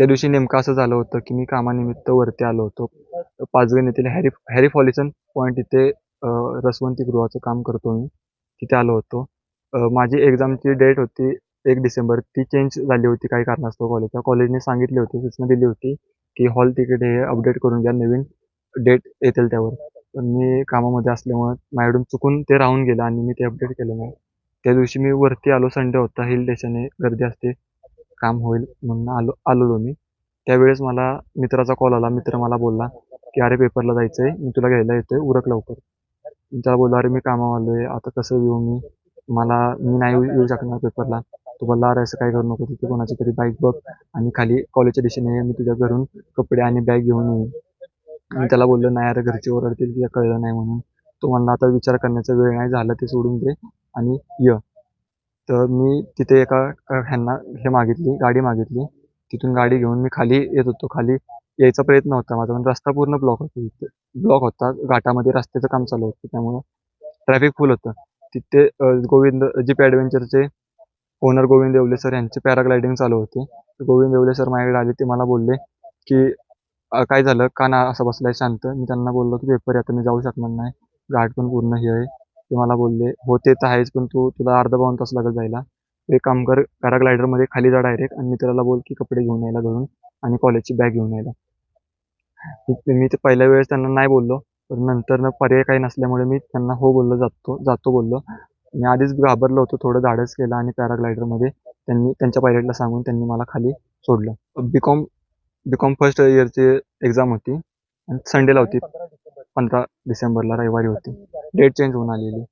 त्या दिवशी नेमकं असं झालं होतं की मी कामानिमित्त वरती आलो होतो. पाचगण येथील हॅरी हॅरी फॉलिसन पॉईंट इथे रसवंती गृहाचं काम करतो मी. तिथे आलो होतो. माझी एक्झामची डेट होती 1 डिसेंबर. ती चेंज झाली होती काही कारणास्तव कॉलेजच्या. कॉलेजने सांगितले होते, सूचना दिली होती की हॉल तिकीट हे अपडेट करून घ्या, नवीन डेट येतील त्यावर. पण मी कामामध्ये असल्यामुळं माझ्याकडून चुकून ते राहून गेलं आणि मी ते अपडेट केलं नाही. त्या दिवशी मी वरती आलो, संडे होता, हिल स्टेशन आहे, गर्दी असते, काम होईल म्हणून आलेलो मी. त्यावेळेस मला मित्राचा कॉल आला. मित्र मला बोलला की "अरे पेपरला जायचं आहे, मी तुला घ्यायला येतोय, उरक लवकर." मी त्याला बोललो, "अरे मी कामावर आलोय, आता कसं येऊ मी? मी नाही येऊ शकणार पेपरला." तो बोलला, "अरे असं काय करू नको, तिथे कोणाची तरी बाईक बघ आणि खाली कॉलेजच्या दिशेने ये, मी तुझ्या घरून कपडे आणि बॅग घेऊन येईन." मी त्याला बोललो, "नाही अरे घरचे ओरडतील, तुला कळलं नाही म्हणून." तो म्हणला, "आता विचार करण्याचा वेळ नाही, झालं ते सोडून दे आणि ये." तर मी तिथे एका ह्यांना गाडी मागितली. तिथून गाडी घेऊन मी खाली येत होतो. खाली यायचा प्रयत्न होता माझा, पण रस्ता पूर्ण ब्लॉक होता तिथे. ब्लॉक होता. घाटामध्ये रस्त्याचं काम चालू होतं. त्यामुळं ट्रॅफिक फुल होतं. तिथे गोविंद जीप ॲडव्हेंचरचे ओनर गोविंद येवले सर यांचे पॅराग्लायडिंग चालू होते. गोविंद येवले सर माझ्याकडे आले. ते मला बोलले, की "काय झालं? का ना असा बसलाय शांत?" मी त्यांना बोललो, की "पेपर आहे, आता मी जाऊ शकणार नाही. घाट पण पूर्ण हे आहे." ते मला बोलले, "हो ते तर आहेच, पण तुला अर्धा पाऊण तास लागेल जायला. एक काम कर, पॅराग्लायडरमध्ये खाली जा डायरेक्ट आणि मित्राला बोल, की कपडे घेऊन यायला घरून आणि कॉलेजची बॅग घेऊन यायला." मी ते पहिल्या वेळेस त्यांना नाही बोललो. पण नंतरनं पर्याय काही नसल्यामुळे मी त्यांना हो बोललो, जातो बोललो. मी आधीच घाबरलो होतो. थोडं धाडस केलं आणि पॅराग्लायडरमध्ये त्यांच्या पायलटला सांगून त्यांनी मला खाली सोडलं. बी-कॉम फर्स्ट इयरची एक्झाम होती आणि संडेला होती. 15 डिसेंबरला रविवारी होती. डेट चेंज होऊन आलेली.